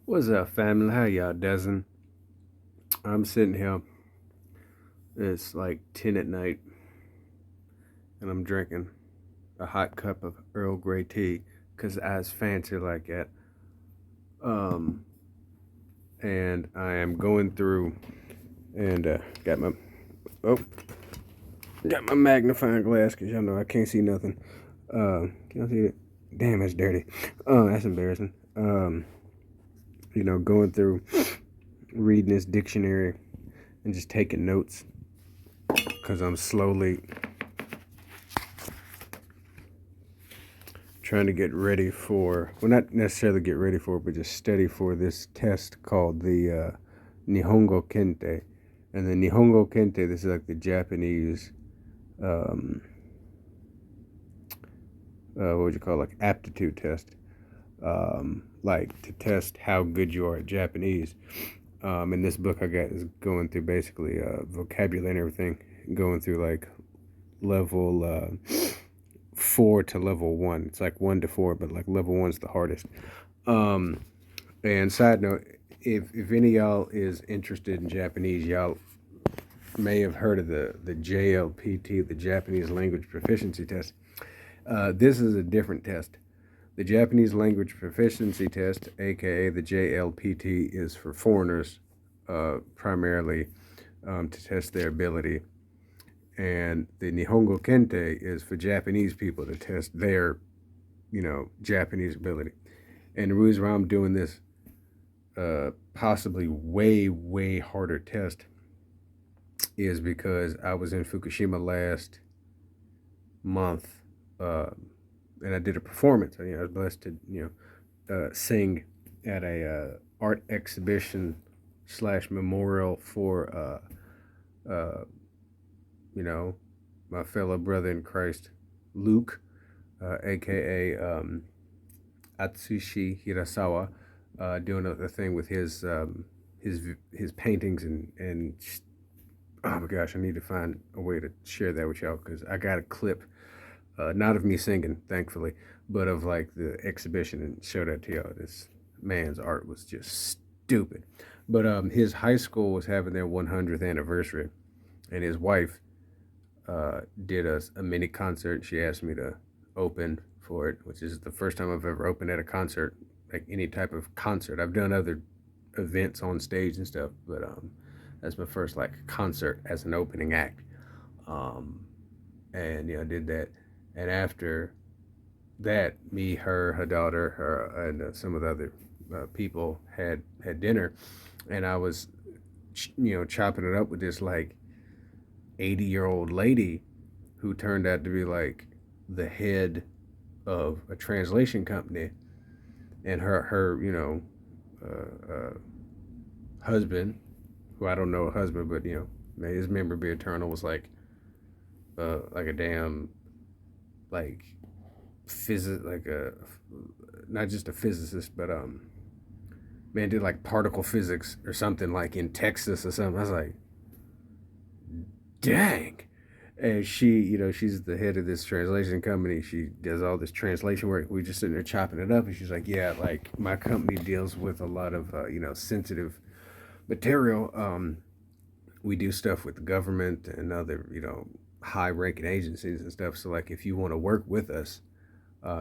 What's up, family? How y'all doing? I'm sitting here. It's like 10 at night, and I'm drinking a hot cup of Earl Grey tea because I was fancy like that. Um, and I am going through and got my oh got my magnifying glass because y'all know I can't see nothing. Can I see it? Damn, that's dirty. That's embarrassing. Going through reading this dictionary and just taking notes because I'm slowly trying to get ready for, well, not necessarily get ready for, but just study for this test called the Nihongo Kente. And the Nihongo Kente, this is like the Japanese, um, what would you call it, like aptitude test, like to test how good you are at Japanese. In this book I got is going through basically vocabulary and everything, going through like level 4 to level 1. It's like 1 to 4, but like level 1's the hardest. Um, and side note, if any of y'all is interested in Japanese, y'all may have heard of the JLPT, the Japanese Language Proficiency Test. This is a different test. The Japanese Language Proficiency Test, aka the JLPT, is for foreigners, primarily to test their ability, and the Nihongo Kente is for Japanese people to test their, Japanese ability. And the reason why I'm doing this possibly way, way harder test is because I was in Fukushima last month, uh, and I did a performance. I was blessed to, sing at a art exhibition slash memorial for, you know, my fellow brother in Christ, Luke, aka Atsushi Hirasawa, doing a thing with his paintings and oh my gosh, I need to find a way to share that with y'all because I got a clip, not of me singing, thankfully, but of like the exhibition and show that to y'all. This man's art was just stupid. But his high school was having their 100th anniversary, and his wife did a mini concert. She asked me to open for it, which is the first time I've ever opened at a concert, like any type of concert. I've done other events on stage and stuff, but that's my first like concert as an opening act. Um, and I did that. And after that, me, her daughter, her, and some of the other people had dinner, and I was, chopping it up with this like 80-year-old lady who turned out to be like the head of a translation company, and her husband, who I don't know a husband, but may his memory be eternal, was like a damn like like a not just a physicist, but man did like particle physics or something like in Texas or something. I was like, dang. And she, she's the head of this translation company. She does all this translation work. We just sitting there chopping it up, and she's like, "Yeah, like my company deals with a lot of, sensitive material. We do stuff with the government and other, high-ranking agencies and stuff. So, like, if you want to work with us,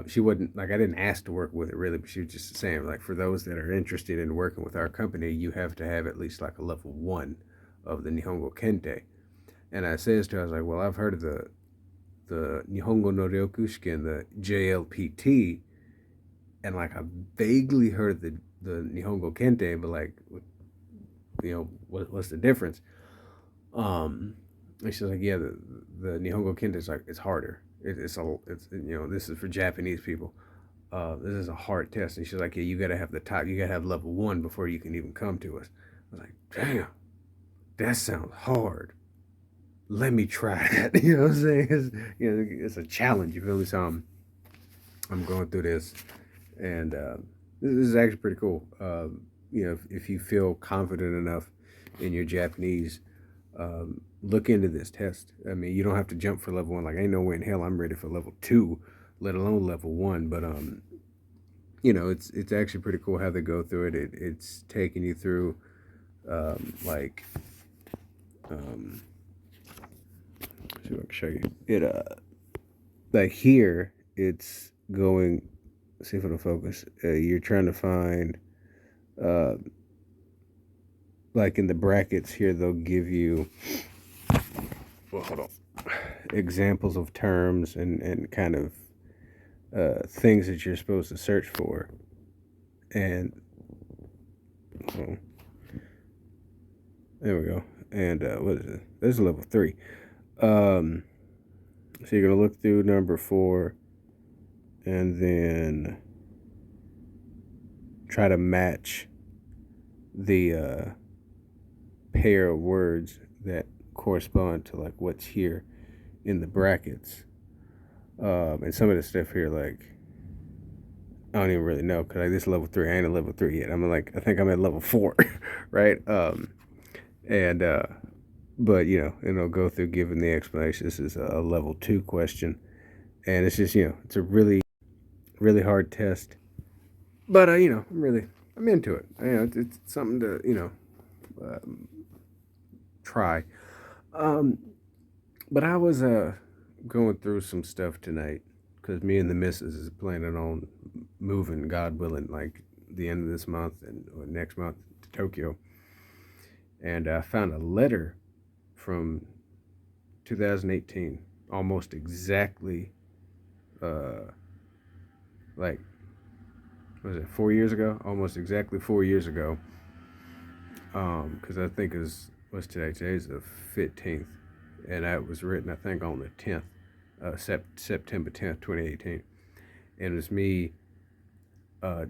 she wasn't like I didn't ask to work with it really, but she was just saying like for those that are interested in working with our company, you have to have at least like a level 1 of the Nihongo Kente." And I says to her, I was like, well, I've heard of the Nihongo no Ryokushiken, the JLPT, and like I vaguely heard the Nihongo Kente, but like, what's the difference? And she's like, yeah, the Nihongo Kente is like it's harder. This is for Japanese people. This is a hard test. And she's like, yeah, you gotta have the top, you gotta have level 1 before you can even come to us. I was like, damn, that sounds hard. Let me try that. You know what I'm saying? It's a challenge. You feel me? So I'm going through this, and this is actually pretty cool. If you feel confident enough in your Japanese, look into this test. I mean, you don't have to jump for level 1. Like, ain't no way in hell I'm ready for level 2, let alone level 1. But it's actually pretty cool how they go through it. It's taking you through like see if I can show you it. Like here, it's going. See if it'll focus. You're trying to find uh, like in the brackets here, they'll give you well, hold on, examples of terms and kind of things that you're supposed to search for. And oh, there we go. And what is it? This is level 3. So you're gonna look through number 4, and then try to match the pair of words that correspond to like what's here in the brackets. And some of the stuff here, like I don't even really know because like this is level 3. I ain't at level 3 yet. I think I'm at level 4, right? And but it'll go through giving the explanation. This is a level 2 question, and it's just it's a really really hard test. But I'm into it. It's something to um, try. Um, but I was going through some stuff tonight because me and the missus is planning on moving, God willing, like the end of this month or next month to Tokyo. And I found a letter from 2018, almost exactly, uh, like, was it 4 years ago? Almost exactly 4 years ago. Because I think what's today? Today's the 15th, and that was written I think on the 10th, September 10th, 2018, and it was me,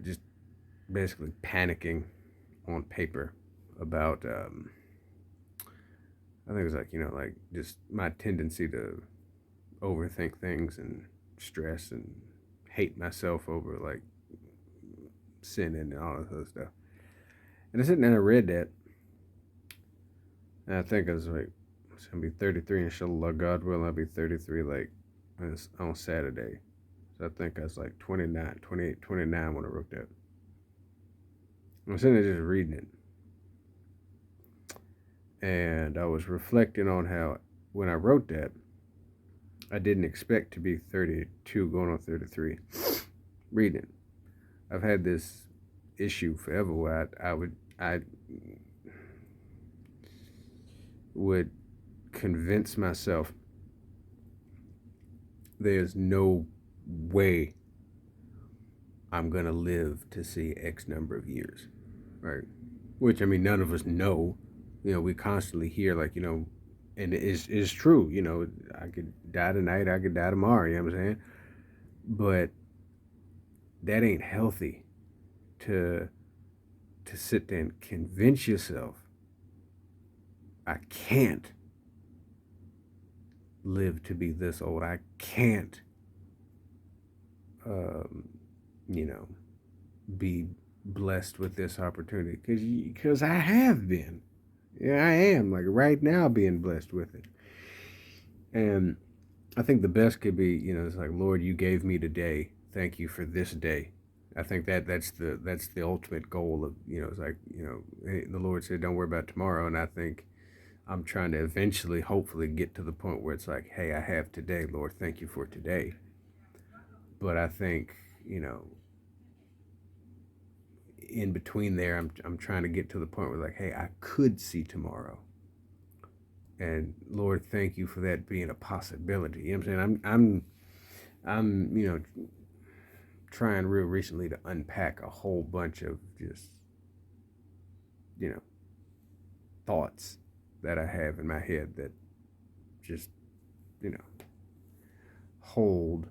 just basically panicking on paper about I think it was like like just my tendency to overthink things and stress and hate myself over like sinning and all this other stuff. And I sitting there and I read that, and I think I was like, it's gonna be 33, inshallah, God will. I'll be 33 like on Saturday. So I think I was like 29, 28, 29 when I wrote that. I'm sitting there just reading it, and I was reflecting on how when I wrote that, I didn't expect to be 32 going on 33 reading. I've had this issue forever where I would convince myself there's no way I'm gonna live to see X number of years, right? Which I mean, none of us know. We constantly hear like and it's true. I could die tonight, I could die tomorrow. You know what I'm saying? But that ain't healthy to sit there and convince yourself I can't live to be this old. I can't, um, you know, be blessed with this opportunity because I have been. Yeah, I am like right now being blessed with it. And I think the best could be, it's like, Lord, you gave me today. Thank you for this day. I think that's the ultimate goal of, it's like, the Lord said, don't worry about tomorrow. And I think I'm trying to eventually, hopefully, get to the point where it's like, hey, I have today, Lord, thank you for today. But I think, in between there, I'm trying to get to the point where like, hey, I could see tomorrow. And Lord, thank you for that being a possibility. You know what I'm saying? I'm trying real recently to unpack a whole bunch of just, you know, thoughts that I have in my head that just, you know, hold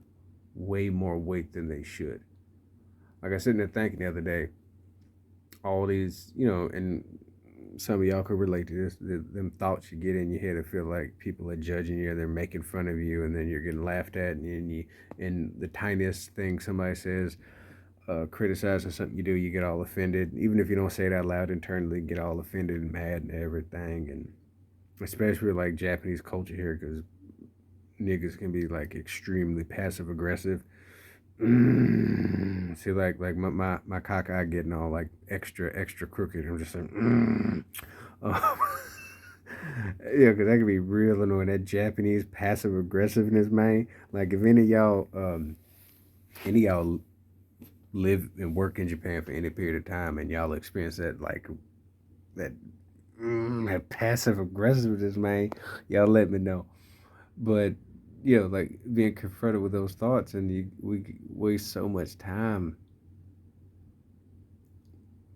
way more weight than they should. Like I was sitting there thinking the other day, all these, and some of y'all could relate to this, them thoughts you get in your head and feel like people are judging you, they're making fun of you, and then you're getting laughed at, and the tiniest thing somebody says, criticizing something you do, you get all offended. Even if you don't say it out loud internally, you get all offended and mad and everything. And especially with like Japanese culture here, because niggas can be like extremely passive aggressive. See, like my cockeye getting all like extra crooked. I'm just like, uh, yeah, because that could be real annoying. That Japanese passive aggressiveness, man. Like if any of y'all live and work in Japan for any period of time, and y'all experience that like that that passive aggressiveness, man, y'all let me know. But like being confronted with those thoughts, and we waste so much time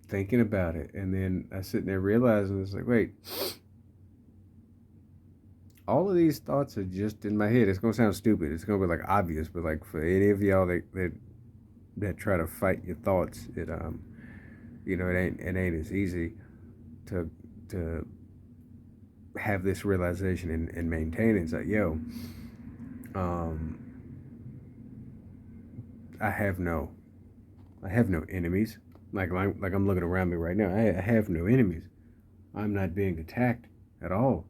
thinking about it, and then I sit there realizing it's like, wait, all of these thoughts are just in my head. It's gonna sound stupid. It's gonna be like obvious, but like for any of y'all that try to fight your thoughts, it ain't as easy to to have this realization and maintain it. It's like, um, I have no I have no enemies. Like I'm looking around me right now. I have no enemies. I'm not being attacked at all.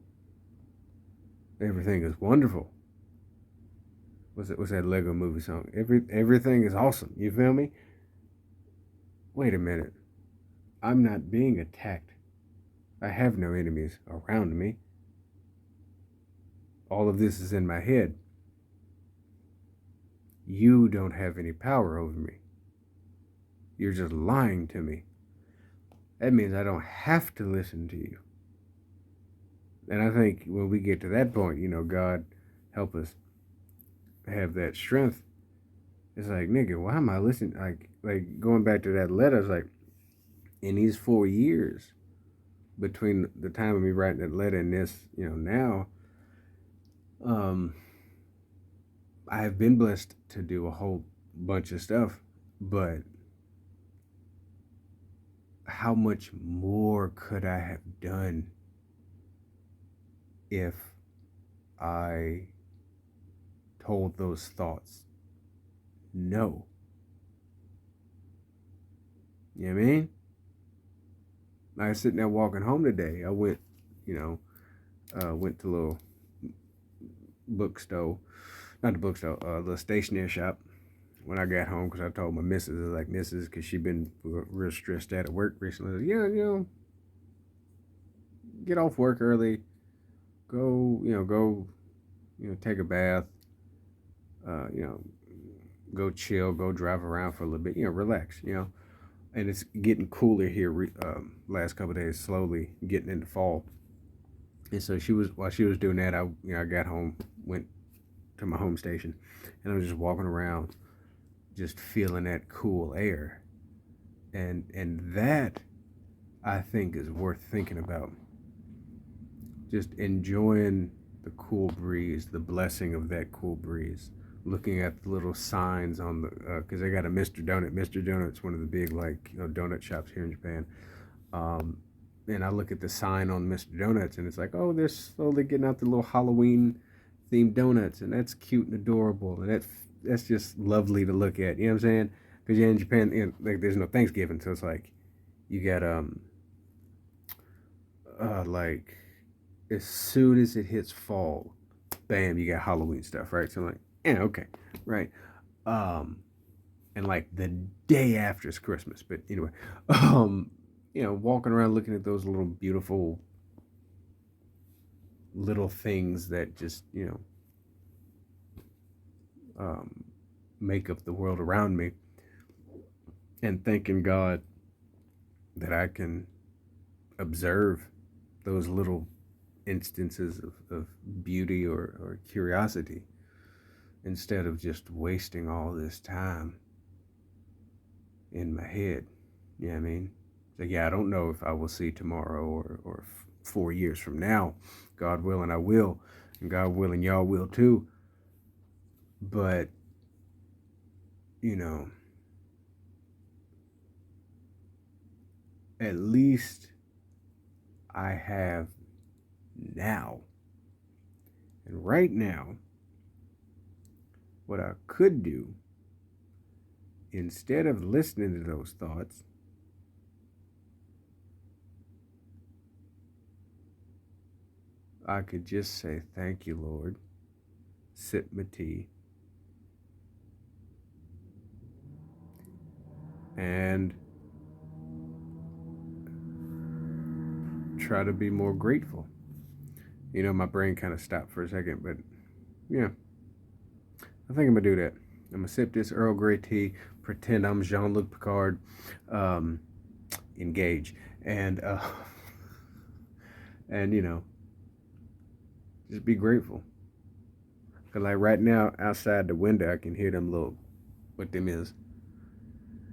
Everything is wonderful. What's that Lego movie song? Everything is awesome. You feel me? Wait a minute. I'm not being attacked. I have no enemies around me. All of this is in my head. You don't have any power over me. You're just lying to me. That means I don't have to listen to you. And I think when we get to that point, God help us have that strength. It's like, nigga, why am I listening? Like going back to that letter, it's like, in these 4 years between the time of me writing that letter and this, now, um, I have been blessed to do a whole bunch of stuff, but how much more could I have done if I told those thoughts no? You know what I mean? I was sitting there walking home today. I went, went to a little bookstore, not the bookstore, a little stationery shop when I got home because I told my missus, I was like, missus, because she been real stressed out at work recently. I was, get off work early, go, take a bath, uh, you know, go chill, go drive around for a little bit, relax, And it's getting cooler here. Last couple of days, slowly getting into fall. And so while she was doing that, I got home, went to my home station, and I was just walking around, just feeling that cool air, and that I think is worth thinking about. Just enjoying the cool breeze, the blessing of that cool breeze. Looking at the little signs on the, because they got a Mr. Donut. Mr. Donut's one of the big donut shops here in Japan. Um, and I look at the sign on Mr. Donuts, and it's like, oh, they're slowly getting out the little Halloween themed donuts, and that's cute and adorable, and that's just lovely to look at. You know what I'm saying? Because in Japan, like there's no Thanksgiving, so it's like you got like as soon as it hits fall, bam, you got Halloween stuff, right? So I'm like, yeah, okay, right. Um, and like the day after is Christmas, but anyway, um, walking around looking at those little beautiful little things that just um, make up the world around me, and thanking God that I can observe those little instances of beauty or curiosity instead of just wasting all this time in my head. You know what I mean? So yeah, I don't know if I will see tomorrow or 4 years from now. God willing, I will. And God willing, y'all will too. But, you know, at least I have now. And right now, what I could do, instead of listening to those thoughts, I could just say, thank you, Lord. Sip my tea. and try to be more grateful. You know, my brain kind of stopped for a second, but yeah, I think I'm gonna do that. I'm gonna sip this Earl Grey tea, pretend I'm Jean-Luc Picard, um, engage, and and you know, just be grateful. Cause like right now, outside the window, I can hear them little, what them is,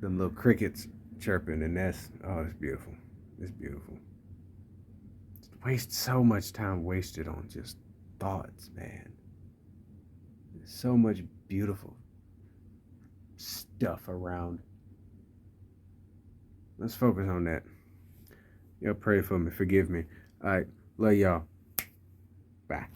them little crickets chirping, and that's it's beautiful. It's beautiful. Waste so much time wasted on just thoughts, man. There's so much beautiful stuff around. Let's focus on that. Y'all pray for me. Forgive me. All right. Love y'all. Bye.